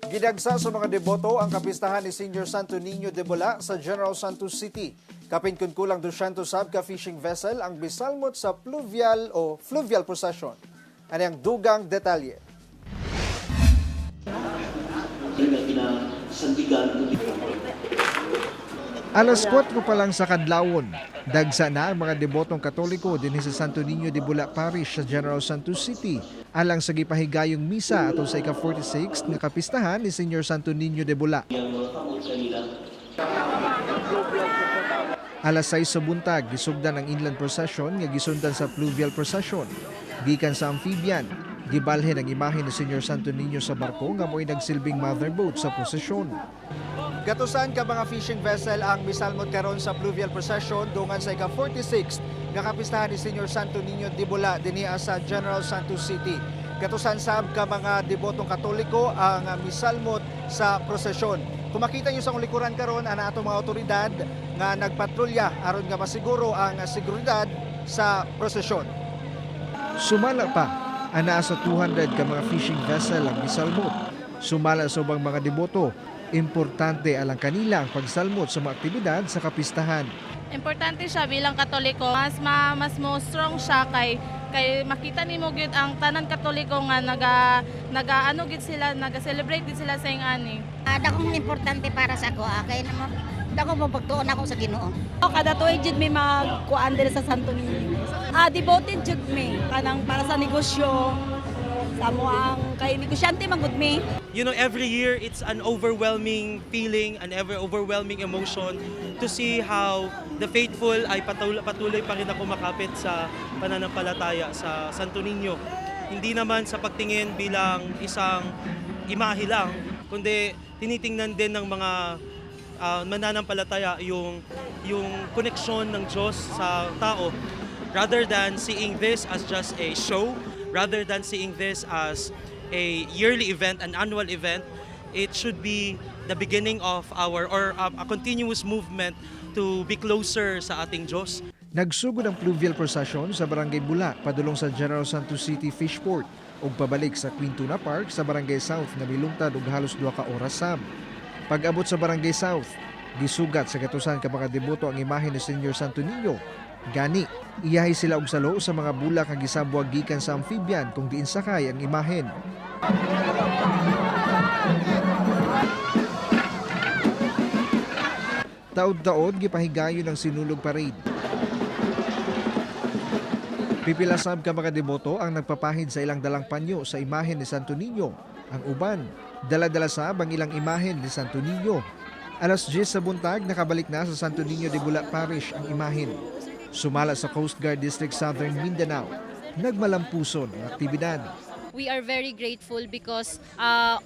Gidagsa sa mga deboto ang kapistahan ni Senior Santo Niño de Bula sa General Santos City. Kapin kun kulang 200 sab ka fishing vessel ang bisalmot sa fluvial procession. Ano ang dugang detalye? Alas 4 pa lang sa kadlawon, dagsa na ang mga debotong Katoliko din sa Santo Niño de Bula Parish sa General Santos City alang sa gipahigayong misa atol sa ika-46 nga kapistahan ni Senior Santo Niño de Bula. Alas 6 sa buntag, gisugdan ang inland procession nga gisundan sa fluvial procession. Gikan sa amphibian, gibalhin ang imahe ni Senior Santo Niño sa barko nga mo'y nagsilbing mother boat sa prosesyon. Gatusan ka mga fishing vessel ang misalmot karon sa fluvial procession dungan sa ika-46 nga kapistahan ni Senior Santo Niño de Bula dinhi sa General Santos City. Gatusan sab ka mga debotong Katoliko ang misalmot sa prosesyon. Kung makita niyo sa likuran karon ana atong mga otoridad nga nagpatrolya aron nga masiguro ang seguridad sa prosesyon. Sumala pa ana sa 200 ka mga fishing vessel ang misalmot. Sumala sa ubang mga deboto, importante alang kanila ang pagsalmot sa mga aktibidad sa kapistahan. Importante siya bilang Katoliko. Mas mo strong siya kay makita nimo gyud ang tanan Katoliko nga naga gid sila, naga-celebrate gid sila sa ingani. Dakong importante para sa ako kay namo dako mo pagtuon ako sa Ginoo. Kada tuig jud may magkuan diri sa Santo Niño. Devoted jud me kanang para sa negosyo. Samo ang kay negosyante magud me. You know, every year it's an overwhelming feeling, an overwhelming emotion to see how the faithful ay patuloy pa rin na kumakapit sa pananampalataya sa Santo Niño. Hindi naman sa pagtingin bilang isang imahe lang, kundi tinitingnan din ng mga mananampalataya yung koneksyon ng Diyos sa tao, rather than seeing this as just a show, rather than seeing this as a yearly event, an annual event. It should be the beginning of a continuous movement to be closer sa ating Diyos. Nagsugod ang fluvial procession sa Barangay Bula padulong sa General Santos City Fishport ug pabalik sa Quintuna Park sa Barangay South na milungtad og halos 2 ka oras sab. Pag-abot sa Barangay South, gisugat sa katusan ka mga deboto ang imahe ni Senior Santo Niño. Gani, iyahay sila og salo sa mga bulak nga gisabuag gikan sa amphibian kung diin sakay ang imahen. Taod-taod gipahigayon ang sinulog parade. Pipilasab ka mga deboto ang nagpapahid sa ilang dalang panyo sa imahen ni Santo Niño. Ang uban, dala-dala sab ang ilang imahen ni Santo Niño. Alas 10 sa buntag, nakabalik na sa Santo Niño de Bula Parish ang imahen. Sumala sa Coast Guard District Southern Mindanao, nagmalampuson ang aktibidad. We are very grateful because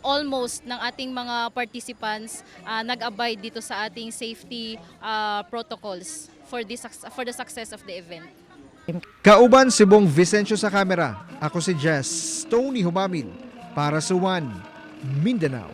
almost ng ating mga participants nag-abide dito sa ating safety protocols for the success of the event. Kauban si Bong Vicencio sa kamera. Ako si Jess Tony Humamil para sa One Mindanao.